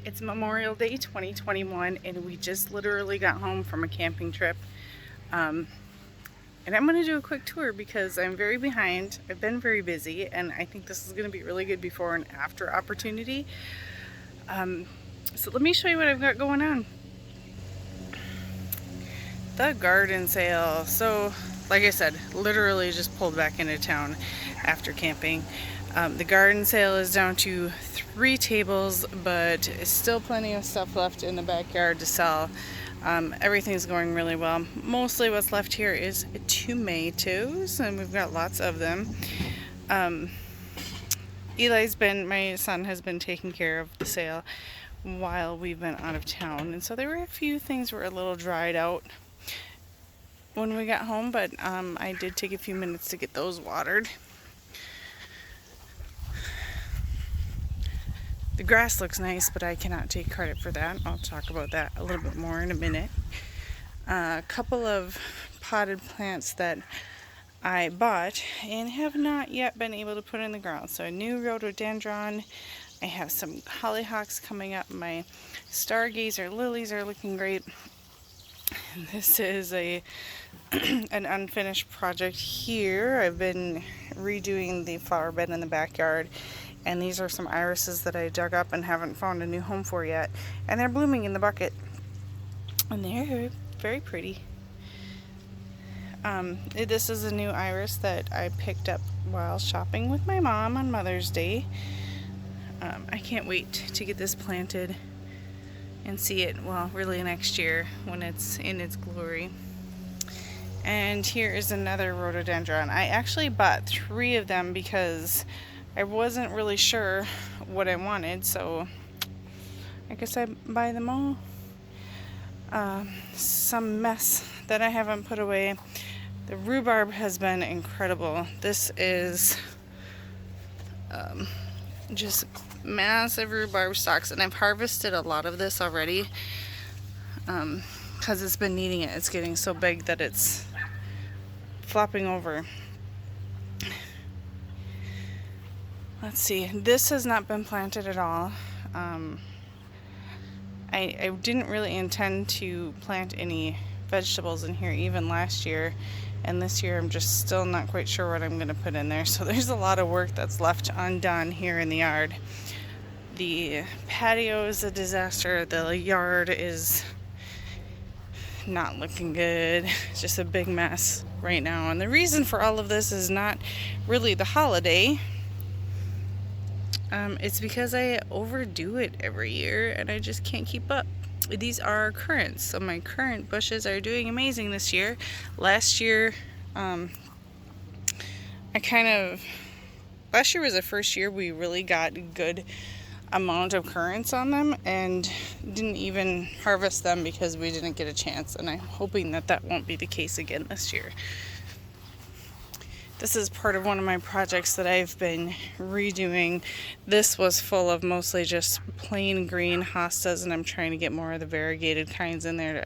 It's Memorial Day 2021 and we just literally got home from a camping trip. Um, and I'm going to do a quick tour because I'm very behind. I've been very busy and I think this is going to be really good before and after opportunity. So let me show you what I've got going on. The garden sale. So like I said, literally just pulled back into town after camping. The garden sale is down to 3 tables, but still plenty of stuff left in the backyard to sell. Everything's going really well. Mostly what's left here is tomatoes, and we've got lots of them. My son has been taking care of the sale while we've been out of town, and so there were a few things were a little dried out when we got home, but I did take a few minutes to get those watered. The grass looks nice, but I cannot take credit for that. I'll talk about that a little bit more in a minute. A couple of potted plants that I bought and have not yet been able to put in the ground. So a new rhododendron. I have some hollyhocks coming up. My stargazer lilies are looking great. This is an unfinished project here. I've been redoing the flower bed in the backyard, and these are some irises that I dug up and haven't found a new home for yet, and they're blooming in the bucket and they're very pretty. This is a new iris that I picked up while shopping with my mom on Mother's Day. I can't wait to get this planted and see it, well, really next year when it's in its glory. And here is another rhododendron. I actually bought 3 of them because I wasn't really sure what I wanted, so I guess I buy them all. Some mess that I haven't put away. The rhubarb has been incredible. This is just massive rhubarb stalks, and I've harvested a lot of this already because it's been needing it. It's getting so big that it's flopping over. Let's see, this has not been planted at all. I didn't really intend to plant any vegetables in here even last year, and this year I'm just still not quite sure what I'm going to put in there. So there's a lot of work that's left undone here in the yard. The patio is a disaster. The yard is not looking good. It's just a big mess right now, and the reason for all of this is not really the holiday. It's because I overdo it every year and I just can't keep up. These are currants, so my currant bushes are doing amazing this year. Last year was the first year we really got a good amount of currants on them and didn't even harvest them because we didn't get a chance, and I'm hoping that that won't be the case again this year. This is part of one of my projects that I've been redoing. This was full of mostly just plain green hostas, and I'm trying to get more of the variegated kinds in there to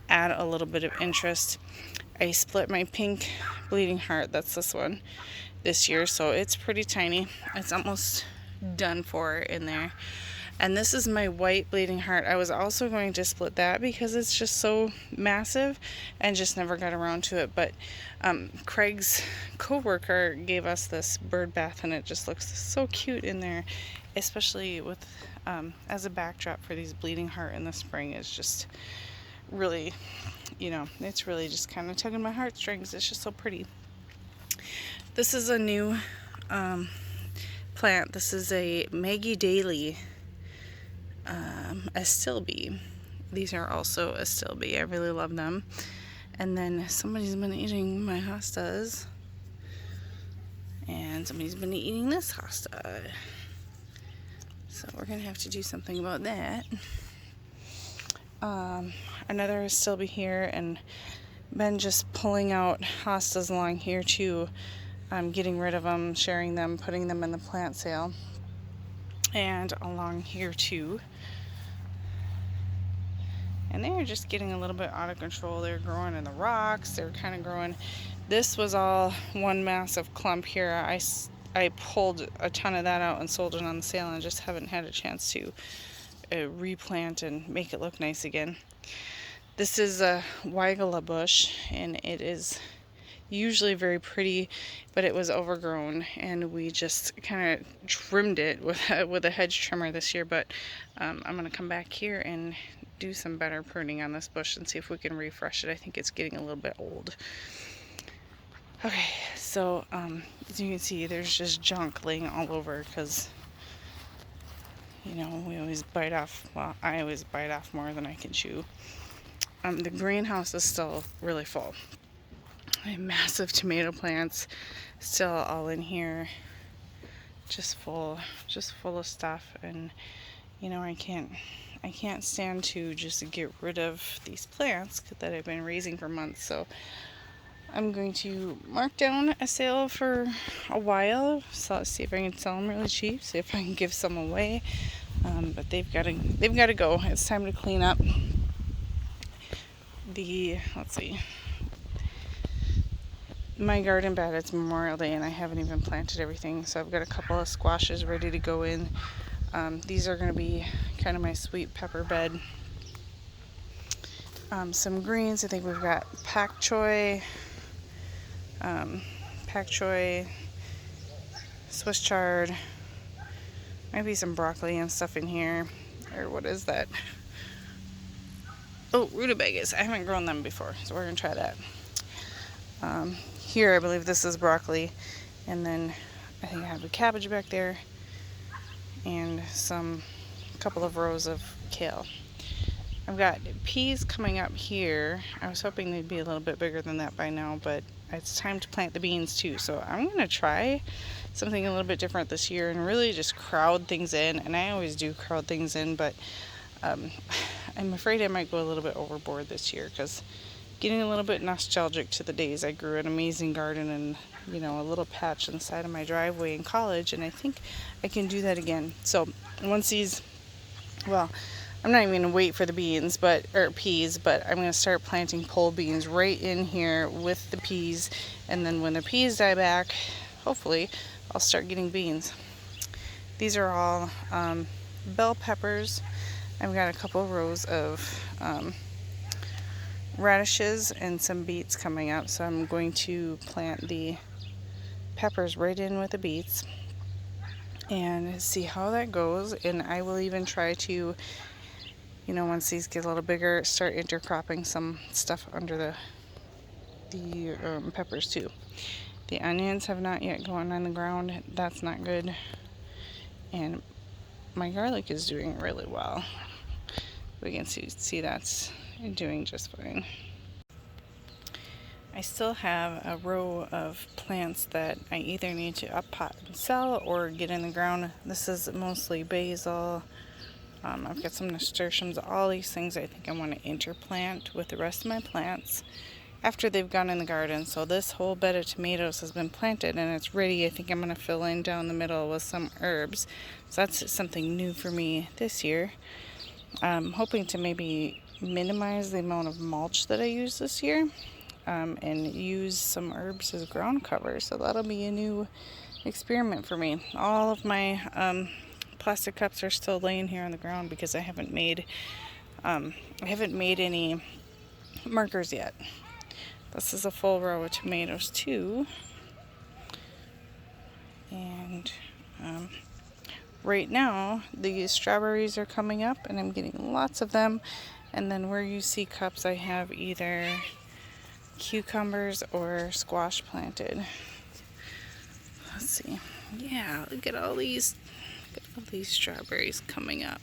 add a little bit of interest. I split my pink bleeding heart, that's this one, this year, so it's pretty tiny. It's almost done for in there. And this is my white bleeding heart. I was also going to split that because it's just so massive and just never got around to it. But Craig's co-worker gave us this bird bath, and it just looks so cute in there, especially with as a backdrop for these bleeding heart in the spring. It's just really, it's really just kind of tugging my heartstrings. It's just so pretty. This is a new plant. This is a Maggie Daly Astilbe. These are also Astilbe. I really love them. And then somebody's been eating my hostas, and somebody's been eating this hosta. So we're gonna have to do something about that. Another Astilbe here, and been just pulling out hostas along here too. Getting rid of them, sharing them, putting them in the plant sale. And along here too. And they're just getting a little bit out of control. They're growing in the rocks. They're kind of growing. This was all one massive clump here. I pulled a ton of that out and sold it on the sale, and just haven't had a chance to replant and make it look nice again. This is a Weigela bush, and it is usually very pretty, but it was overgrown, and we just kind of trimmed it with a hedge trimmer this year. But I'm going to come back here and do some better pruning on this bush and see if we can refresh it. I think it's getting a little bit old. Okay, so as you can see, there's just junk laying all over because, you know, we always bite off, well, I always bite off more than I can chew. The greenhouse is still really full. I have massive tomato plants still all in here, just full of stuff. And you know, I can't stand to just get rid of these plants that I've been raising for months. So I'm going to mark down a sale for a while, so see if I can sell them really cheap, see if I can give some away. But they've got to go. It's time to clean up. Let's see, my garden bed, it's Memorial Day and I haven't even planted everything, so I've got a couple of squashes ready to go in. These are going to be kind of my sweet pepper bed. Some greens, I think we've got pak choy, Swiss chard, maybe some broccoli and stuff in here. Or what is that? Oh, rutabagas. I haven't grown them before, so we're going to try that. Here, I believe this is broccoli. And then I think I have a cabbage back there. And a couple of rows of kale. I've got peas coming up here. I was hoping they'd be a little bit bigger than that by now, but it's time to plant the beans too. So I'm going to try something a little bit different this year and really just crowd things in. And I always do crowd things in, but I'm afraid I might go a little bit overboard this year because getting a little bit nostalgic to the days I grew an amazing garden and, you know, a little patch inside of my driveway in college, and I think I can do that again. So once these, well, I'm not even going to wait for the peas, but I'm going to start planting pole beans right in here with the peas, and then when the peas die back, hopefully I'll start getting beans. These are all bell peppers. I've got a couple of rows of radishes and some beets coming up, so I'm going to plant the peppers right in with the beets and see how that goes. And I will even try to, you know, once these get a little bigger, start intercropping some stuff under the peppers too. The onions have not yet gone on the ground. That's not good. And my garlic is doing really well. We can see that's doing just fine. I still have a row of plants that I either need to up pot and sell or get in the ground. This is mostly basil. I've got some nasturtiums. All these things I think I want to interplant with the rest of my plants after they've gone in the garden. So this whole bed of tomatoes has been planted and it's ready. I think I'm going to fill in down the middle with some herbs. So that's something new for me this year. I'm hoping to maybe minimize the amount of mulch that I use this year, and use some herbs as ground cover. So that'll be a new experiment for me. All of my plastic cups are still laying here on the ground because I haven't made any markers yet. This is a full row of tomatoes too, and right now the strawberries are coming up and I'm getting lots of them. And then where you see cups, I have either cucumbers or squash planted. Let's see. Yeah, look at all these strawberries coming up.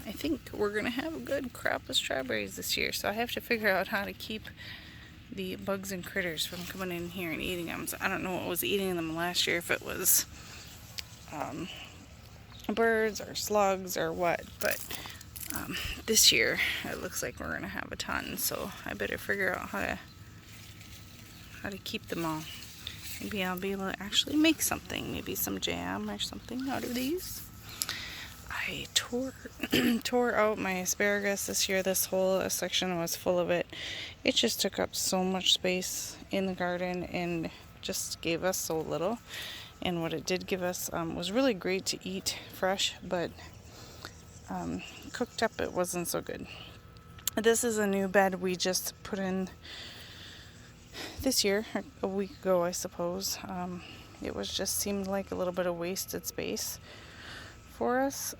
I think we're gonna have a good crop of strawberries this year, so I have to figure out how to keep the bugs and critters from coming in here and eating them. So I don't know what was eating them last year, if it was birds or slugs or what, but this year it looks like we're gonna have a ton, so I better figure out how to keep them all. Maybe I'll be able to actually make something, maybe some jam or something out of these. I tore out my asparagus this year. This whole section was full of it. It just took up so much space in the garden and just gave us so little. And what it did give us was really great to eat fresh, but cooked up, it wasn't so good. This is a new bed we just put in this year, a week ago, I suppose. It was just seemed like a little bit of wasted space for us.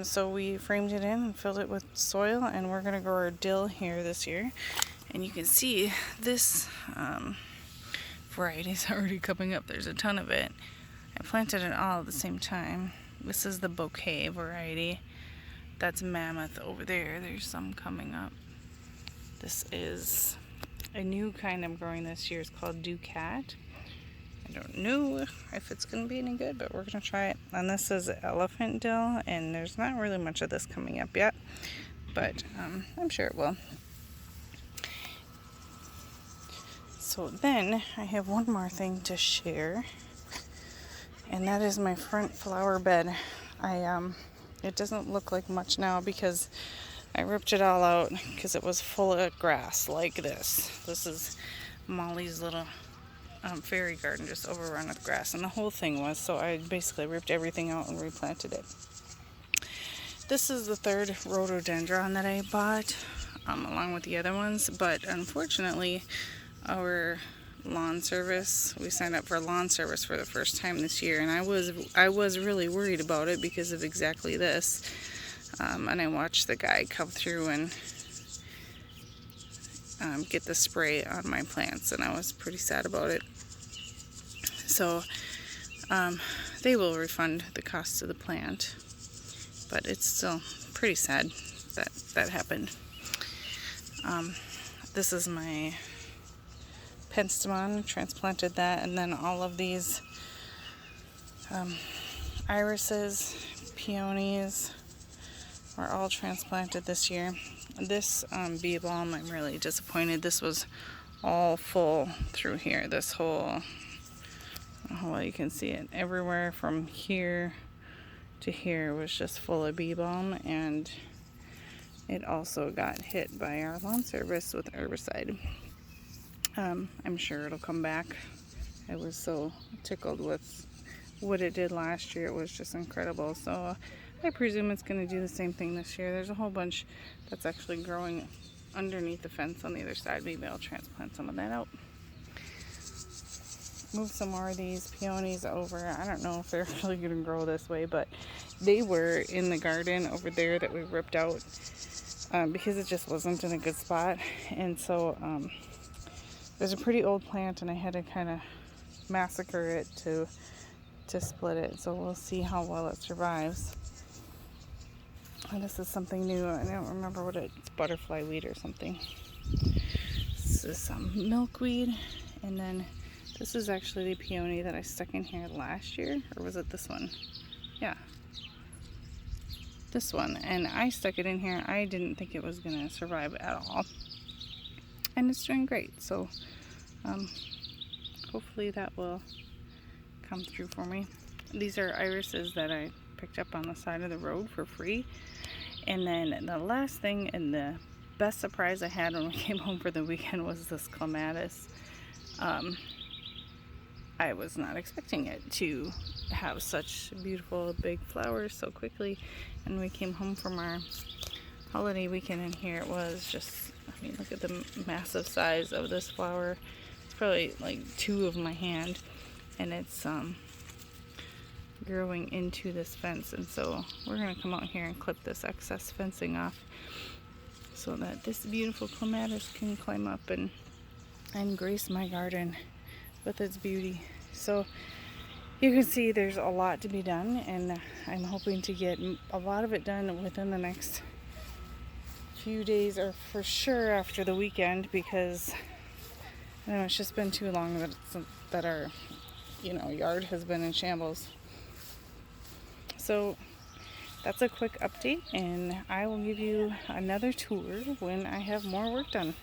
So we framed it in and filled it with soil, and we're going to grow our dill here this year. And you can see this variety is already coming up. There's a ton of it. I planted it all at the same time. This is the bouquet variety. That's mammoth over there. There's some coming up. This is a new kind I'm growing this year. It's called Ducat. I don't know if it's going to be any good, but we're going to try it. And this is elephant dill, and there's not really much of this coming up yet, but I'm sure it will. So then I have one more thing to share, and that is my front flower bed. It doesn't look like much now because I ripped it all out because it was full of grass like this. This is Molly's little fairy garden, just overrun with grass, and the whole thing was, so I basically ripped everything out and replanted it. This is the third rhododendron that I bought, along with the other ones, but unfortunately our lawn service, we signed up for lawn service for the first time this year, and I was really worried about it because of exactly this. And I watched the guy come through and get the spray on my plants, and I was pretty sad about it. So they will refund the cost of the plant, but it's still pretty sad that that happened. This is my penstemon, transplanted that, and then all of these irises, peonies were all transplanted this year. This bee balm, I'm really disappointed. This was all full through here. This whole, well, you can see it everywhere from here to here was just full of bee balm, and it also got hit by our lawn service with herbicide. I'm sure it'll come back. I was so tickled with what it did last year. It was just incredible. So I presume it's going to do the same thing this year. There's a whole bunch that's actually growing underneath the fence on the other side. Maybe I'll transplant some of that out. Move some more of these peonies over. I don't know if they're really going to grow this way, but they were in the garden over there that we ripped out because it just wasn't in a good spot. And so there's a pretty old plant, and I had to kind of massacre it to split it. So we'll see how well it survives. And this is something new. I don't remember what it's butterfly weed or something. This is some milkweed, and then this is actually the peony that I stuck in here last year, or was it this one? Yeah, this one. And I stuck it in here. I didn't think it was gonna survive at all, and it's doing great. So hopefully that will come through for me. These are irises that I picked up on the side of the road for free. And then the last thing, and the best surprise I had when we came home for the weekend, was this clematis. I was not expecting it to have such beautiful big flowers so quickly. And we came home from our holiday weekend, and here it was. Just, I mean, look at the massive size of this flower. It's probably like 2 of my hand, and it's growing into this fence. And so we're going to come out here and clip this excess fencing off so that this beautiful clematis can climb up and grace my garden with its beauty. So you can see there's a lot to be done, and I'm hoping to get a lot of it done within the next few days, or for sure after the weekend, because I know it's just been too long that our yard has been in shambles. So that's a quick update, and I will give you another tour when I have more work done.